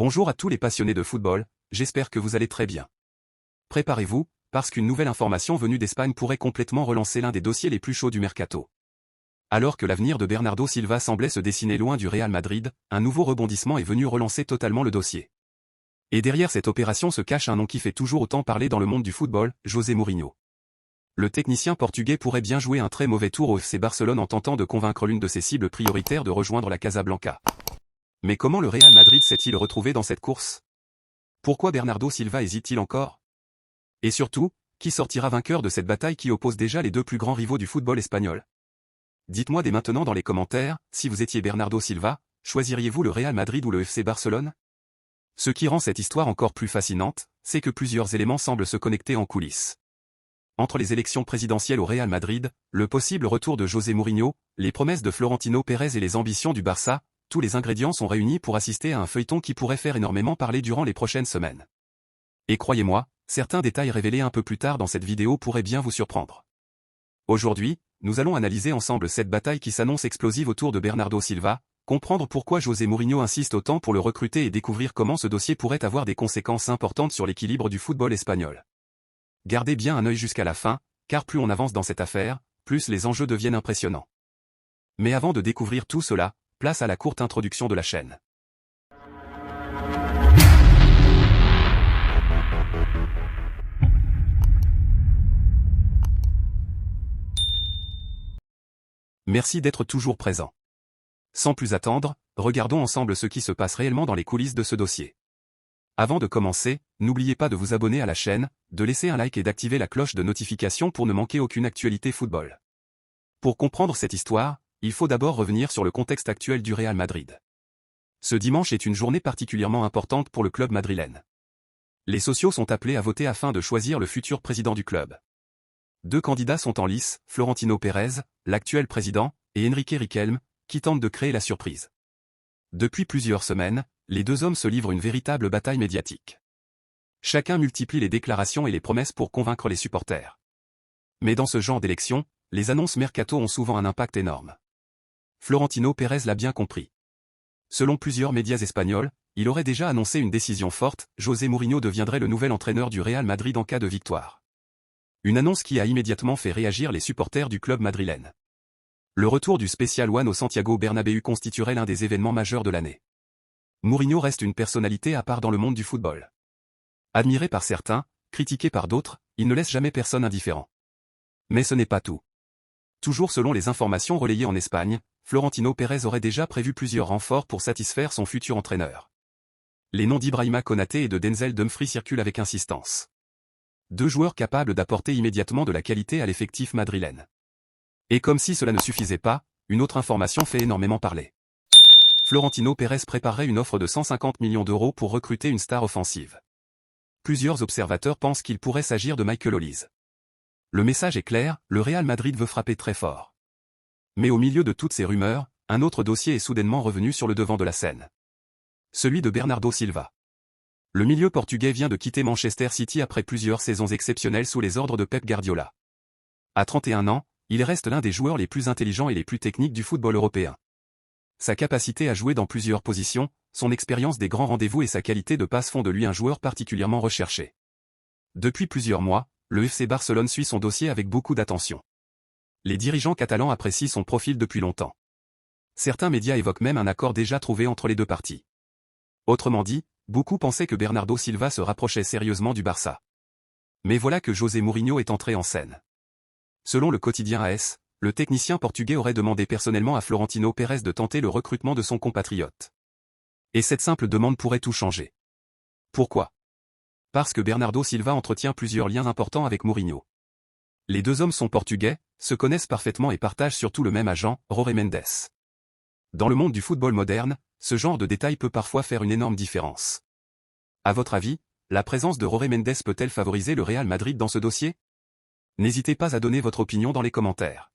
Bonjour à tous les passionnés de football, j'espère que vous allez très bien. Préparez-vous, parce qu'une nouvelle information venue d'Espagne pourrait complètement relancer l'un des dossiers les plus chauds du mercato. Alors que l'avenir de Bernardo Silva semblait se dessiner loin du Real Madrid, un nouveau rebondissement est venu relancer totalement le dossier. Et derrière cette opération se cache un nom qui fait toujours autant parler dans le monde du football, José Mourinho. Le technicien portugais pourrait bien jouer un très mauvais tour au FC Barcelone en tentant de convaincre l'une de ses cibles prioritaires de rejoindre la Casablanca. Mais comment le Real Madrid s'est-il retrouvé dans cette course? Pourquoi Bernardo Silva hésite-t-il encore? Et surtout, qui sortira vainqueur de cette bataille qui oppose déjà les deux plus grands rivaux du football espagnol? Dites-moi dès maintenant dans les commentaires, si vous étiez Bernardo Silva, choisiriez-vous le Real Madrid ou le FC Barcelone? Ce qui rend cette histoire encore plus fascinante, c'est que plusieurs éléments semblent se connecter en coulisses. Entre les élections présidentielles au Real Madrid, le possible retour de José Mourinho, les promesses de Florentino Pérez et les ambitions du Barça, tous les ingrédients sont réunis pour assister à un feuilleton qui pourrait faire énormément parler durant les prochaines semaines. Et croyez-moi, certains détails révélés un peu plus tard dans cette vidéo pourraient bien vous surprendre. Aujourd'hui, nous allons analyser ensemble cette bataille qui s'annonce explosive autour de Bernardo Silva, comprendre pourquoi José Mourinho insiste autant pour le recruter et découvrir comment ce dossier pourrait avoir des conséquences importantes sur l'équilibre du football espagnol. Gardez bien un œil jusqu'à la fin, car plus on avance dans cette affaire, plus les enjeux deviennent impressionnants. Mais avant de découvrir tout cela, place à la courte introduction de la chaîne. Merci d'être toujours présent. Sans plus attendre, regardons ensemble ce qui se passe réellement dans les coulisses de ce dossier. Avant de commencer, n'oubliez pas de vous abonner à la chaîne, de laisser un like et d'activer la cloche de notification pour ne manquer aucune actualité football. Pour comprendre cette histoire, il faut d'abord revenir sur le contexte actuel du Real Madrid. Ce dimanche est une journée particulièrement importante pour le club madrilène. Les socios sont appelés à voter afin de choisir le futur président du club. Deux candidats sont en lice, Florentino Pérez, l'actuel président, et Enrique Riquelme, qui tente de créer la surprise. Depuis plusieurs semaines, les deux hommes se livrent une véritable bataille médiatique. Chacun multiplie les déclarations et les promesses pour convaincre les supporters. Mais dans ce genre d'élection, les annonces mercato ont souvent un impact énorme. Florentino Pérez l'a bien compris. Selon plusieurs médias espagnols, il aurait déjà annoncé une décision forte, José Mourinho deviendrait le nouvel entraîneur du Real Madrid en cas de victoire. Une annonce qui a immédiatement fait réagir les supporters du club madrilène. Le retour du Special One au Santiago Bernabéu constituerait l'un des événements majeurs de l'année. Mourinho reste une personnalité à part dans le monde du football. Admiré par certains, critiqué par d'autres, il ne laisse jamais personne indifférent. Mais ce n'est pas tout. Toujours selon les informations relayées en Espagne, Florentino Pérez aurait déjà prévu plusieurs renforts pour satisfaire son futur entraîneur. Les noms d'Ibrahima Konaté et de Denzel Dumfries circulent avec insistance. Deux joueurs capables d'apporter immédiatement de la qualité à l'effectif madrilène. Et comme si cela ne suffisait pas, une autre information fait énormément parler. Florentino Pérez préparerait une offre de 150 millions d'euros pour recruter une star offensive. Plusieurs observateurs pensent qu'il pourrait s'agir de Michael Olise. Le message est clair, le Real Madrid veut frapper très fort. Mais au milieu de toutes ces rumeurs, un autre dossier est soudainement revenu sur le devant de la scène. Celui de Bernardo Silva. Le milieu portugais vient de quitter Manchester City après plusieurs saisons exceptionnelles sous les ordres de Pep Guardiola. À 31 ans, il reste l'un des joueurs les plus intelligents et les plus techniques du football européen. Sa capacité à jouer dans plusieurs positions, son expérience des grands rendez-vous et sa qualité de passe font de lui un joueur particulièrement recherché. Depuis plusieurs mois, le FC Barcelone suit son dossier avec beaucoup d'attention. Les dirigeants catalans apprécient son profil depuis longtemps. Certains médias évoquent même un accord déjà trouvé entre les deux parties. Autrement dit, beaucoup pensaient que Bernardo Silva se rapprochait sérieusement du Barça. Mais voilà que José Mourinho est entré en scène. Selon le quotidien AS, le technicien portugais aurait demandé personnellement à Florentino Pérez de tenter le recrutement de son compatriote. Et cette simple demande pourrait tout changer. Pourquoi? Parce que Bernardo Silva entretient plusieurs liens importants avec Mourinho. Les deux hommes sont portugais, se connaissent parfaitement et partagent surtout le même agent, Jorge Mendes. Dans le monde du football moderne, ce genre de détail peut parfois faire une énorme différence. À votre avis, la présence de Jorge Mendes peut-elle favoriser le Real Madrid dans ce dossier? N'hésitez pas à donner votre opinion dans les commentaires.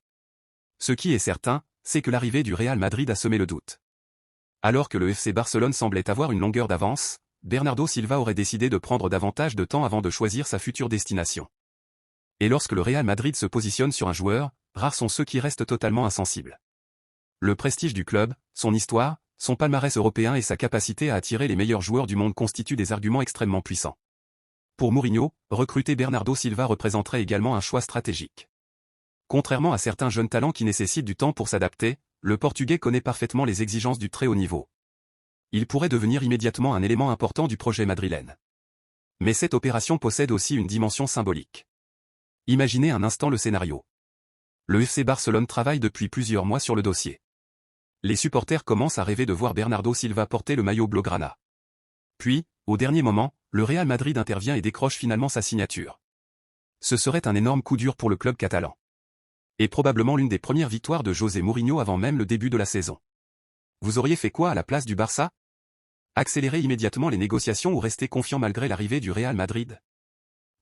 Ce qui est certain, c'est que l'arrivée du Real Madrid a semé le doute. Alors que le FC Barcelone semblait avoir une longueur d'avance, Bernardo Silva aurait décidé de prendre davantage de temps avant de choisir sa future destination. Et lorsque le Real Madrid se positionne sur un joueur, rares sont ceux qui restent totalement insensibles. Le prestige du club, son histoire, Son palmarès européen et sa capacité à attirer les meilleurs joueurs du monde constituent des arguments extrêmement puissants. Pour Mourinho, recruter Bernardo Silva représenterait également un choix stratégique. Contrairement à certains jeunes talents qui nécessitent du temps pour s'adapter, le Portugais connaît parfaitement les exigences du très haut niveau. Il pourrait devenir immédiatement un élément important du projet madrilène. Mais cette opération possède aussi une dimension symbolique. Imaginez un instant le scénario. Le FC Barcelone travaille depuis plusieurs mois sur le dossier. Les supporters commencent à rêver de voir Bernardo Silva porter le maillot blaugrana. Puis, au dernier moment, le Real Madrid intervient et décroche finalement sa signature. Ce serait un énorme coup dur pour le club catalan. Et probablement l'une des premières victoires de José Mourinho avant même le début de la saison. Vous auriez fait quoi à la place du Barça? Accélérer immédiatement les négociations ou rester confiant malgré l'arrivée du Real Madrid?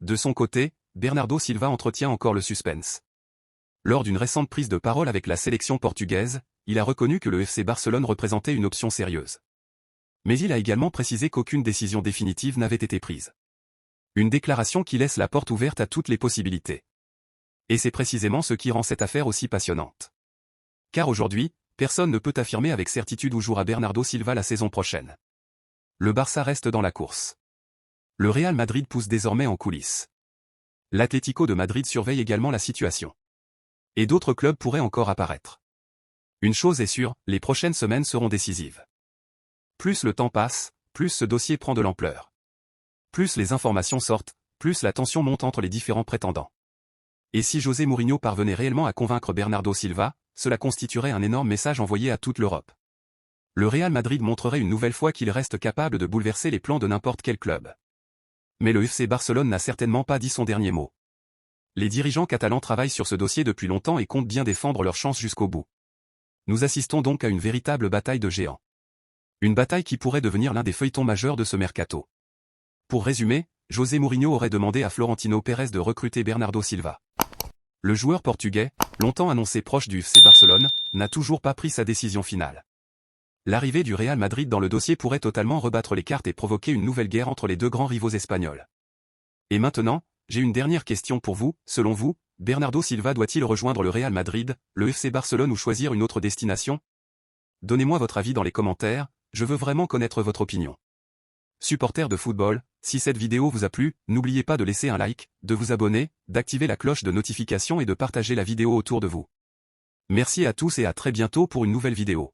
De son côté, Bernardo Silva entretient encore le suspense. Lors d'une récente prise de parole avec la sélection portugaise, il a reconnu que le FC Barcelone représentait une option sérieuse. Mais il a également précisé qu'aucune décision définitive n'avait été prise. Une déclaration qui laisse la porte ouverte à toutes les possibilités. Et c'est précisément ce qui rend cette affaire aussi passionnante. Car aujourd'hui, personne ne peut affirmer avec certitude où jouera Bernardo Silva la saison prochaine. Le Barça reste dans la course. Le Real Madrid pousse désormais en coulisses. L'Atlético de Madrid surveille également la situation. Et d'autres clubs pourraient encore apparaître. Une chose est sûre, les prochaines semaines seront décisives. Plus le temps passe, plus ce dossier prend de l'ampleur. Plus les informations sortent, plus la tension monte entre les différents prétendants. Et si José Mourinho parvenait réellement à convaincre Bernardo Silva, cela constituerait un énorme message envoyé à toute l'Europe. Le Real Madrid montrerait une nouvelle fois qu'il reste capable de bouleverser les plans de n'importe quel club. Mais le FC Barcelone n'a certainement pas dit son dernier mot. Les dirigeants catalans travaillent sur ce dossier depuis longtemps et comptent bien défendre leurs chances jusqu'au bout. Nous assistons donc à une véritable bataille de géants. Une bataille qui pourrait devenir l'un des feuilletons majeurs de ce mercato. Pour résumer, José Mourinho aurait demandé à Florentino Pérez de recruter Bernardo Silva. Le joueur portugais, longtemps annoncé proche du FC Barcelone, n'a toujours pas pris sa décision finale. L'arrivée du Real Madrid dans le dossier pourrait totalement rebattre les cartes et provoquer une nouvelle guerre entre les deux grands rivaux espagnols. Et maintenant, j'ai une dernière question pour vous. Selon vous, Bernardo Silva doit-il rejoindre le Real Madrid, le FC Barcelone ou choisir une autre destination? Donnez-moi votre avis dans les commentaires, je veux vraiment connaître votre opinion. Supporters de football, si cette vidéo vous a plu, n'oubliez pas de laisser un like, de vous abonner, d'activer la cloche de notification et de partager la vidéo autour de vous. Merci à tous et à très bientôt pour une nouvelle vidéo.